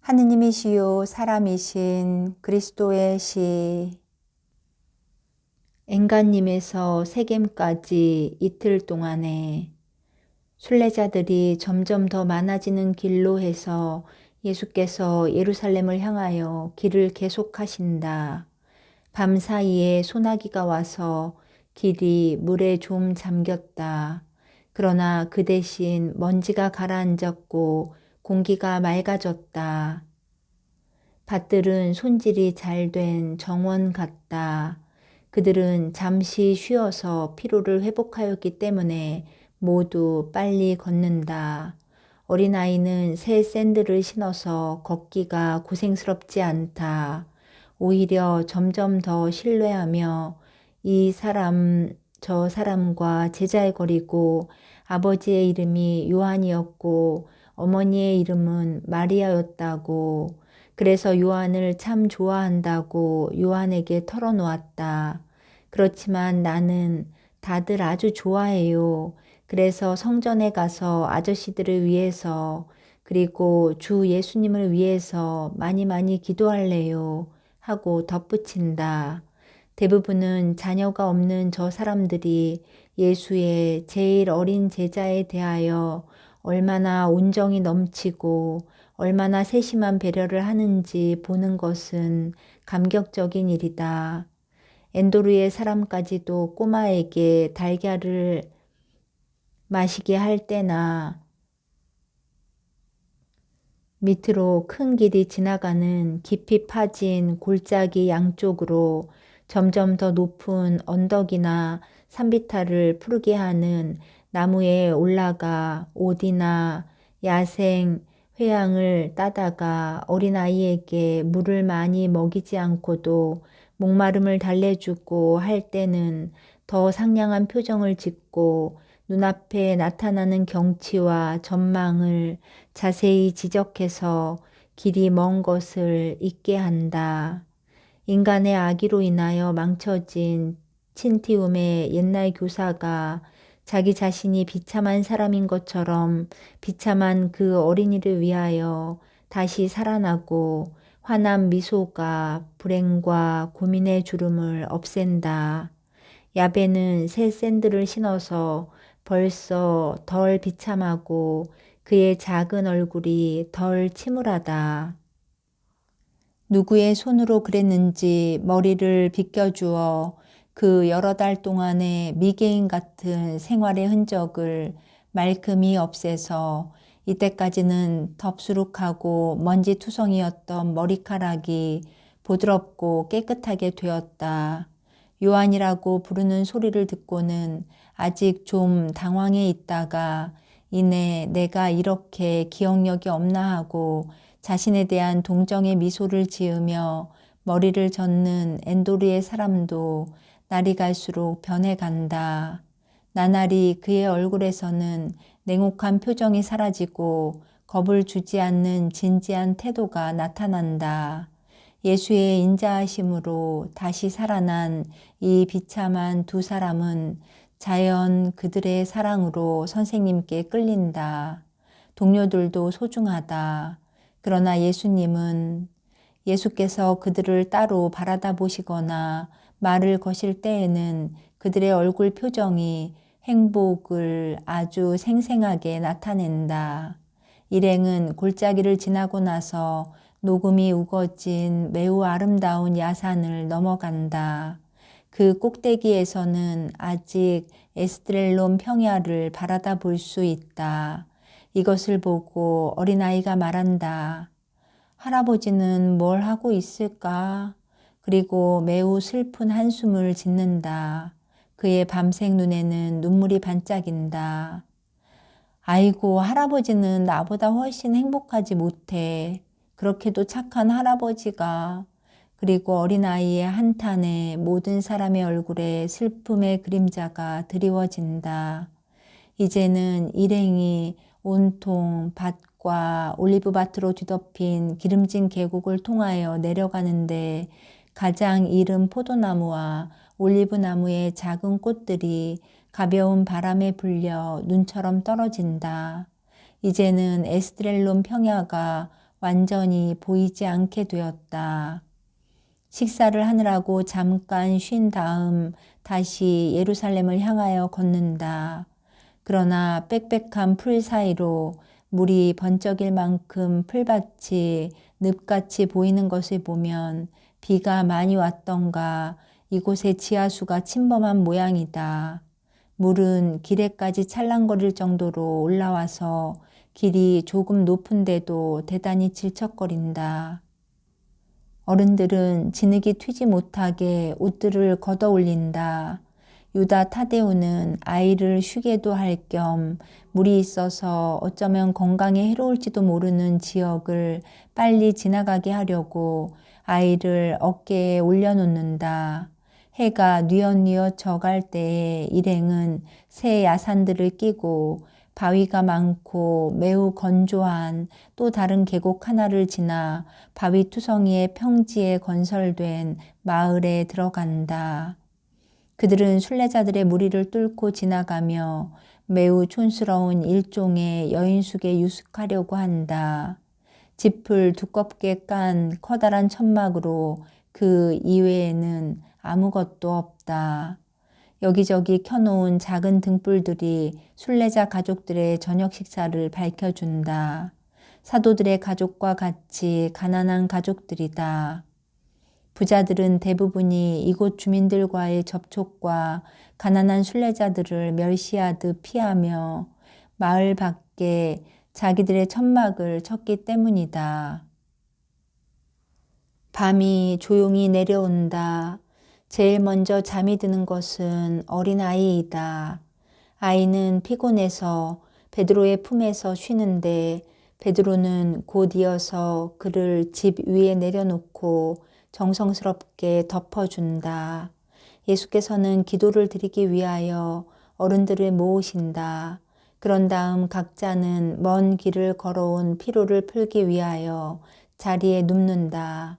하느님이시요 사람이신 그리스도의 시. 엔간님에서 세겜까지 이틀 동안에 순례자들이 점점 더 많아지는 길로 해서 예수께서 예루살렘을 향하여 길을 계속하신다. 밤 사이에 소나기가 와서 길이 물에 좀 잠겼다. 그러나 그 대신 먼지가 가라앉았고 공기가 맑아졌다. 밭들은 손질이 잘 된 정원 같다. 그들은 잠시 쉬어서 피로를 회복하였기 때문에 모두 빨리 걷는다. 어린아이는 새 샌들을 신어서 걷기가 고생스럽지 않다. 오히려 점점 더 신뢰하며 이 사람 저 사람과 제자의 거리고 아버지의 이름이 요한이었고 어머니의 이름은 마리아였다고. 그래서 요한을 참 좋아한다고 요한에게 털어놓았다. 그렇지만 나는 다들 아주 좋아해요. 그래서 성전에 가서 아저씨들을 위해서 그리고 주 예수님을 위해서 많이 많이 기도할래요 하고 덧붙인다. 대부분은 자녀가 없는 저 사람들이 예수의 제일 어린 제자에 대하여 얼마나 온정이 넘치고 얼마나 세심한 배려를 하는지 보는 것은 감격적인 일이다. 엔도르의 사람까지도 꼬마에게 달걀을 마시게 할 때나 밑으로 큰 길이 지나가는 깊이 파진 골짜기 양쪽으로 점점 더 높은 언덕이나 산비탈을 푸르게 하는 나무에 올라가 오디나 야생 회양을 따다가 어린아이에게 물을 많이 먹이지 않고도 목마름을 달래주고 할 때는 더 상냥한 표정을 짓고 눈앞에 나타나는 경치와 전망을 자세히 지적해서 길이 먼 것을 잊게 한다. 인간의 악의로 인하여 망쳐진 친티움의 옛날 교사가 자기 자신이 비참한 사람인 것처럼 비참한 그 어린이를 위하여 다시 살아나고 환한 미소가 불행과 고민의 주름을 없앤다. 야베는 새 샌들을 신어서 벌써 덜 비참하고 그의 작은 얼굴이 덜 침울하다. 누구의 손으로 그랬는지 머리를 빗겨주어 그 여러 달 동안의 미개인 같은 생활의 흔적을 말끔히 없애서 이때까지는 덥수룩하고 먼지투성이었던 머리카락이 부드럽고 깨끗하게 되었다. 요한이라고 부르는 소리를 듣고는 아직 좀 당황해 있다가 이내 내가 이렇게 기억력이 없나 하고 자신에 대한 동정의 미소를 지으며 머리를 젓는 엔도르의 사람도 날이 갈수록 변해간다. 나날이 그의 얼굴에서는 냉혹한 표정이 사라지고 겁을 주지 않는 진지한 태도가 나타난다. 예수의 인자하심으로 다시 살아난 이 비참한 두 사람은 자연 그들의 사랑으로 선생님께 끌린다. 동료들도 소중하다. 그러나 예수께서 그들을 따로 바라다 보시거나 말을 거실 때에는 그들의 얼굴 표정이 행복을 아주 생생하게 나타낸다. 일행은 골짜기를 지나고 나서 녹음이 우거진 매우 아름다운 야산을 넘어간다. 그 꼭대기에서는 아직 에스드렐론 평야를 바라다 볼 수 있다. 이것을 보고 어린아이가 말한다. 할아버지는 뭘 하고 있을까? 그리고 매우 슬픈 한숨을 짓는다. 그의 밤색 눈에는 눈물이 반짝인다. 아이고, 할아버지는 나보다 훨씬 행복하지 못해. 그렇게도 착한 할아버지가. 그리고 어린아이의 한탄에 모든 사람의 얼굴에 슬픔의 그림자가 드리워진다. 이제는 일행이 온통 밭과 올리브밭으로 뒤덮인 기름진 계곡을 통하여 내려가는데 가장 이른 포도나무와 올리브나무의 작은 꽃들이 가벼운 바람에 불려 눈처럼 떨어진다. 이제는 에스드렐론 평야가 완전히 보이지 않게 되었다. 식사를 하느라고 잠깐 쉰 다음 다시 예루살렘을 향하여 걷는다. 그러나 빽빽한 풀 사이로 물이 번쩍일 만큼 풀밭이 늪같이 보이는 것을 보면 비가 많이 왔던가 이곳의 지하수가 침범한 모양이다. 물은 길에까지 찰랑거릴 정도로 올라와서 길이 조금 높은데도 대단히 질척거린다. 어른들은 진흙이 튀지 못하게 옷들을 걷어 올린다. 유다 타데우는 아이를 쉬게도 할 겸 물이 있어서 어쩌면 건강에 해로울지도 모르는 지역을 빨리 지나가게 하려고 아이를 어깨에 올려놓는다. 해가 뉘엿뉘엿 져갈 때에 일행은 새 야산들을 끼고 바위가 많고 매우 건조한 또 다른 계곡 하나를 지나 바위 투성이의 평지에 건설된 마을에 들어간다. 그들은 순례자들의 무리를 뚫고 지나가며 매우 촌스러운 일종의 여인숙에 유숙하려고 한다. 짚을 두껍게 깐 커다란 천막으로 그 이외에는 아무것도 없다. 여기저기 켜놓은 작은 등불들이 순례자 가족들의 저녁 식사를 밝혀준다. 사도들의 가족과 같이 가난한 가족들이다. 부자들은 대부분이 이곳 주민들과의 접촉과 가난한 순례자들을 멸시하듯 피하며 마을 밖에 자기들의 천막을 쳤기 때문이다. 밤이 조용히 내려온다. 제일 먼저 잠이 드는 것은 어린아이이다. 아이는 피곤해서 베드로의 품에서 쉬는데 베드로는 곧 이어서 그를 집 위에 내려놓고 정성스럽게 덮어준다. 예수께서는 기도를 드리기 위하여 어른들을 모으신다. 그런 다음 각자는 먼 길을 걸어온 피로를 풀기 위하여 자리에 눕는다.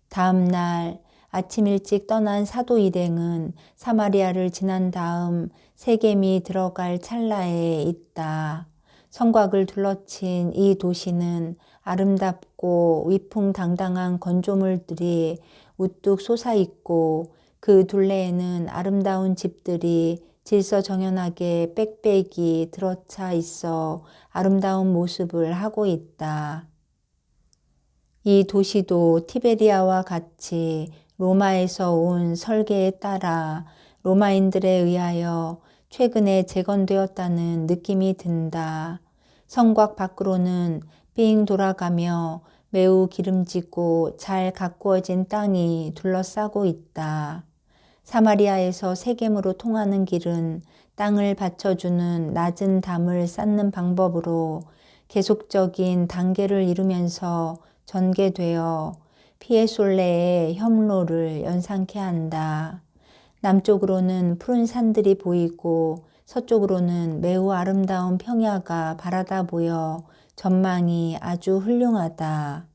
다음 날 아침 일찍 떠난 사도 일행은 사마리아를 지난 다음 세겜이 들어갈 찰나에 있다. 성곽을 둘러친 이 도시는 아름답고 위풍당당한 건조물들이 우뚝 솟아있고 그 둘레에는 아름다운 집들이 질서정연하게 빽빽이 들어차 있어 아름다운 모습을 하고 있다. 이 도시도 티베리아와 같이 로마에서 온 설계에 따라 로마인들에 의하여 최근에 재건되었다는 느낌이 든다. 성곽 밖으로는 삥 돌아가며 매우 기름지고 잘 가꾸어진 땅이 둘러싸고 있다. 사마리아에서 세겜으로 통하는 길은 땅을 받쳐주는 낮은 담을 쌓는 방법으로 계속적인 단계를 이루면서 전개되어 피에솔레의 협로를 연상케 한다. 남쪽으로는 푸른 산들이 보이고 서쪽으로는 매우 아름다운 평야가 바라다 보여 전망이 아주 훌륭하다.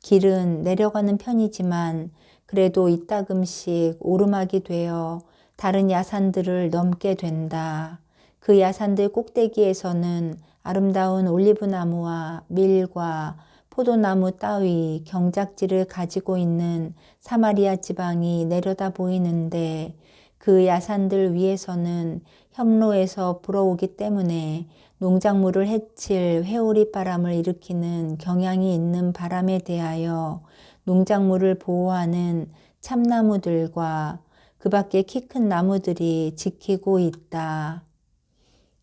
길은 내려가는 편이지만 그래도 이따금씩 오르막이 되어 다른 야산들을 넘게 된다. 그 야산들 꼭대기에서는 아름다운 올리브나무와 밀과 포도나무 따위 경작지를 가지고 있는 사마리아 지방이 내려다 보이는데 그 야산들 위에서는 협로에서 불어오기 때문에 농작물을 해칠 회오리 바람을 일으키는 경향이 있는 바람에 대하여 농작물을 보호하는 참나무들과 그 밖에 키 큰 나무들이 지키고 있다.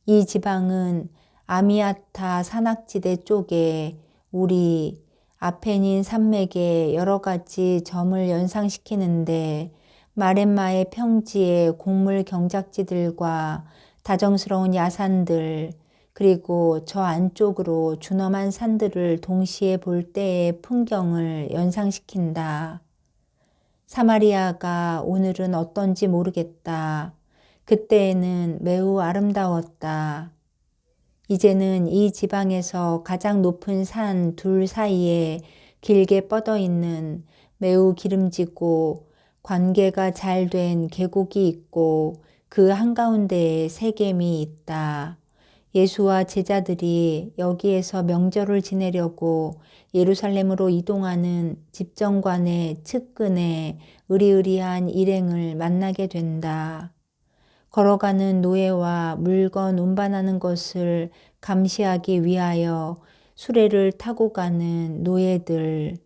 이 지방은 아미아타 산악지대 쪽에 우리 아페닌 산맥의 여러 가지 점을 연상시키는데 마렘마의 평지의 곡물 경작지들과 다정스러운 야산들 그리고 저 안쪽으로 준엄한 산들을 동시에 볼 때의 풍경을 연상시킨다. 사마리아가 오늘은 어떤지 모르겠다. 그때에는 매우 아름다웠다. 이제는 이 지방에서 가장 높은 산 둘 사이에 길게 뻗어 있는 매우 기름지고 관계가 잘 된 계곡이 있고 그 한가운데에 세겜이 있다. 예수와 제자들이 여기에서 명절을 지내려고 예루살렘으로 이동하는 집정관의 측근에 의리의리한 일행을 만나게 된다. 걸어가는 노예와 물건 운반하는 것을 감시하기 위하여 수레를 타고 가는 노예들.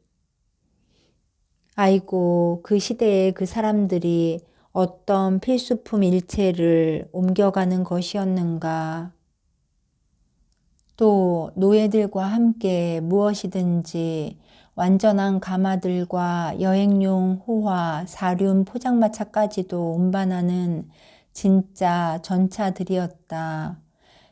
아이고, 그 시대에 그 사람들이 어떤 필수품 일체를 옮겨가는 것이었는가. 또 노예들과 함께 무엇이든지 완전한 가마들과 여행용 호화, 사륜 포장마차까지도 운반하는 진짜 전차들이었다.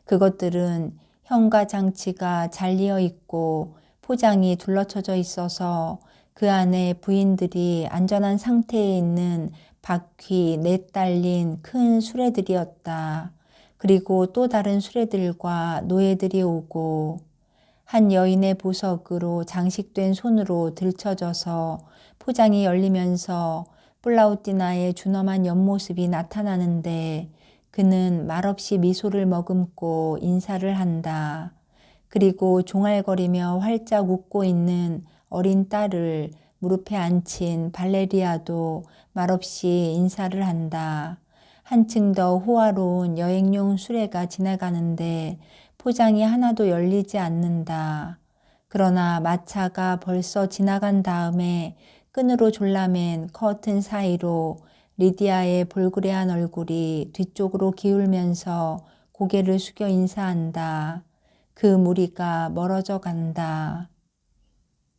그것들은 현가 장치가 잘리어 있고 포장이 둘러쳐져 있어서 그 안에 부인들이 안전한 상태에 있는 바퀴 내달린 큰 수레들이었다. 그리고 또 다른 수레들과 노예들이 오고 한 여인의 보석으로 장식된 손으로 들쳐져서 포장이 열리면서 플라우티나의 준엄한 옆모습이 나타나는데 그는 말없이 미소를 머금고 인사를 한다. 그리고 종알거리며 활짝 웃고 있는 어린 딸을 무릎에 앉힌 발레리아도 말없이 인사를 한다. 한층 더 호화로운 여행용 수레가 지나가는데 포장이 하나도 열리지 않는다. 그러나 마차가 벌써 지나간 다음에 끈으로 졸라맨 커튼 사이로 리디아의 볼그레한 얼굴이 뒤쪽으로 기울면서 고개를 숙여 인사한다. 그 무리가 멀어져 간다.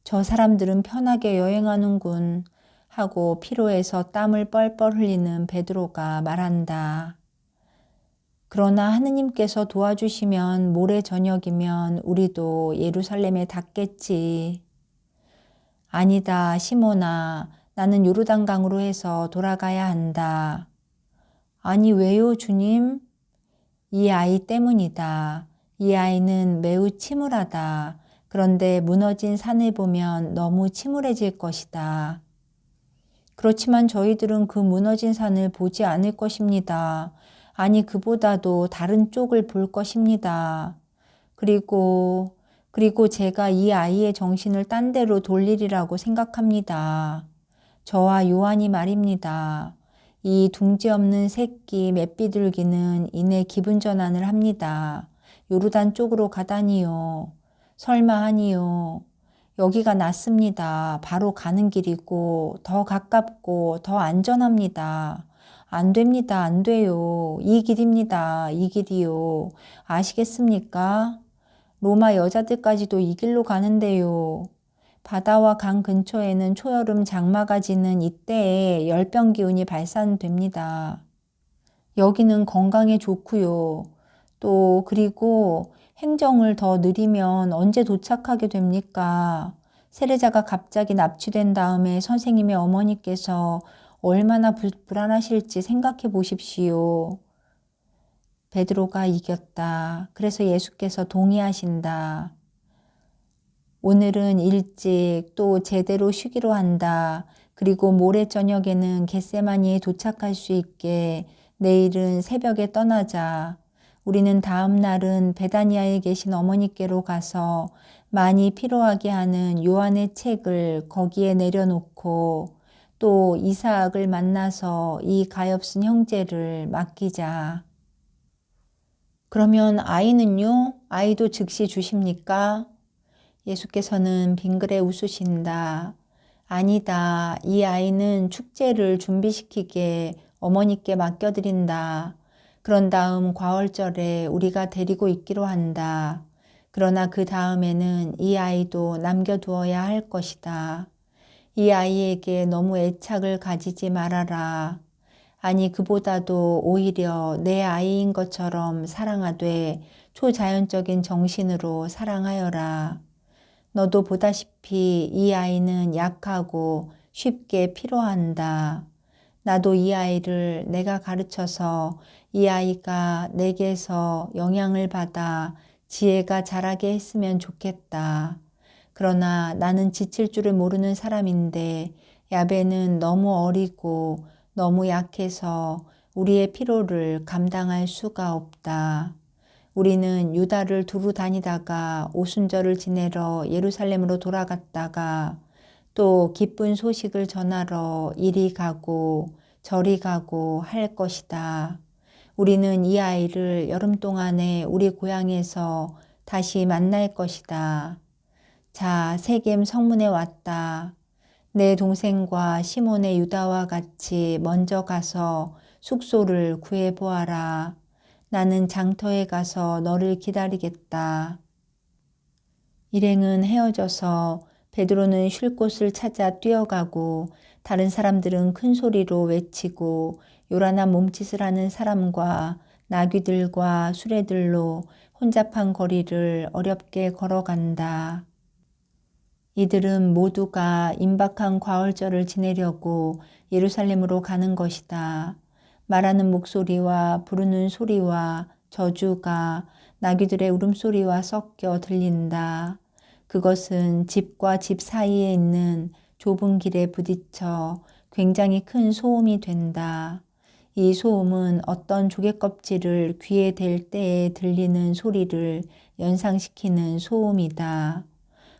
저 사람들은 편하게 여행하는군 하고 피로해서 땀을 뻘뻘 흘리는 베드로가 말한다. 그러나 하느님께서 도와주시면 모레 저녁이면 우리도 예루살렘에 닿겠지. 아니다, 시몬아. 나는 요르단강으로 해서 돌아가야 한다. 아니, 왜요, 주님? 이 아이 때문이다. 이 아이는 매우 침울하다. 그런데 무너진 산을 보면 너무 침울해질 것이다. 그렇지만 저희들은 그 무너진 산을 보지 않을 것입니다. 아니, 그보다도 다른 쪽을 볼 것입니다. 그리고 제가 이 아이의 정신을 딴 데로 돌리리라고 생각합니다. 저와 요한이 말입니다. 이 둥지 없는 새끼 맷비둘기는 이내 기분 전환을 합니다. 요르단 쪽으로 가다니요. 설마 하니요. 여기가 낫습니다. 바로 가는 길이고 더 가깝고 더 안전합니다. 안 됩니다. 안 돼요. 이 길입니다. 이 길이요. 아시겠습니까? 로마 여자들까지도 이 길로 가는데요. 바다와 강 근처에는 초여름 장마가 지는 이때에 열병 기운이 발산됩니다. 여기는 건강에 좋고요. 또 그리고 행정을 더 느리면 언제 도착하게 됩니까? 세례자가 갑자기 납치된 다음에 선생님의 어머니께서 얼마나 불안하실지 생각해 보십시오. 베드로가 이겼다. 그래서 예수께서 동의하신다. 오늘은 일찍 또 제대로 쉬기로 한다. 그리고 모레 저녁에는 겟세마니에 도착할 수 있게 내일은 새벽에 떠나자. 우리는 다음 날은 베다니아에 계신 어머니께로 가서 많이 피로하게 하는 요한의 책을 거기에 내려놓고 또 이삭을 만나서 이 가엾은 형제를 맡기자. 그러면 아이는요? 아이도 즉시 주십니까? 예수께서는 빙그레 웃으신다. 아니다. 이 아이는 축제를 준비시키게 어머니께 맡겨드린다. 그런 다음 과월절에 우리가 데리고 있기로 한다. 그러나 그 다음에는 이 아이도 남겨두어야 할 것이다. 이 아이에게 너무 애착을 가지지 말아라. 아니, 그보다도 오히려 내 아이인 것처럼 사랑하되 초자연적인 정신으로 사랑하여라. 너도 보다시피 이 아이는 약하고 쉽게 피로한다. 나도 이 아이를 내가 가르쳐서 이 아이가 내게서 영향을 받아 지혜가 자라게 했으면 좋겠다. 그러나 나는 지칠 줄을 모르는 사람인데 야베는 너무 어리고 너무 약해서 우리의 피로를 감당할 수가 없다. 우리는 유다를 두루 다니다가 오순절을 지내러 예루살렘으로 돌아갔다가 또 기쁜 소식을 전하러 이리 가고 저리 가고 할 것이다. 우리는 이 아이를 여름 동안에 우리 고향에서 다시 만날 것이다. 자, 세겜 성문에 왔다. 내 동생과 시몬의 유다와 같이 먼저 가서 숙소를 구해보아라. 나는 장터에 가서 너를 기다리겠다. 일행은 헤어져서 베드로는 쉴 곳을 찾아 뛰어가고 다른 사람들은 큰 소리로 외치고 요란한 몸짓을 하는 사람과 나귀들과 수레들로 혼잡한 거리를 어렵게 걸어간다. 이들은 모두가 임박한 과월절을 지내려고 예루살렘으로 가는 것이다. 말하는 목소리와 부르는 소리와 저주가 나귀들의 울음소리와 섞여 들린다. 그것은 집과 집 사이에 있는 좁은 길에 부딪혀 굉장히 큰 소음이 된다. 이 소음은 어떤 조개껍질을 귀에 댈 때에 들리는 소리를 연상시키는 소음이다.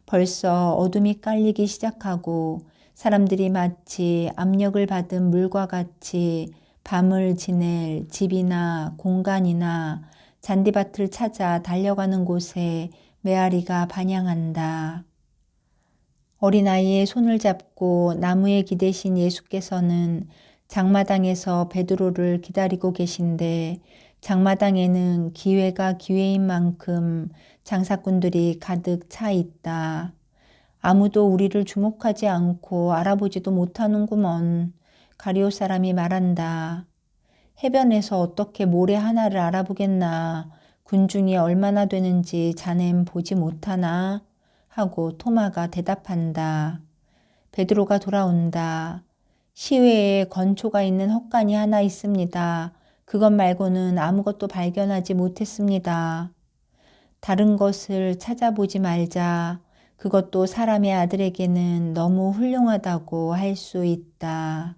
벌써 어둠이 깔리기 시작하고 사람들이 마치 압력을 받은 물과 같이 밤을 지낼 집이나 공간이나 잔디밭을 찾아 달려가는 곳에 메아리가 반향한다. 어린아이의 손을 잡고 나무에 기대신 예수께서는 장마당에서 베드로를 기다리고 계신데 장마당에는 기회가 기회인 만큼 장사꾼들이 가득 차 있다. 아무도 우리를 주목하지 않고 알아보지도 못하는구먼. 가리오 사람이 말한다. 해변에서 어떻게 모래 하나를 알아보겠나. 군중이 얼마나 되는지 자넨 보지 못하나? 하고 토마가 대답한다. 베드로가 돌아온다. 시외에 건초가 있는 헛간이 하나 있습니다. 그것 말고는 아무것도 발견하지 못했습니다. 다른 것을 찾아보지 말자. 그것도 사람의 아들에게는 너무 훌륭하다고 할 수 있다.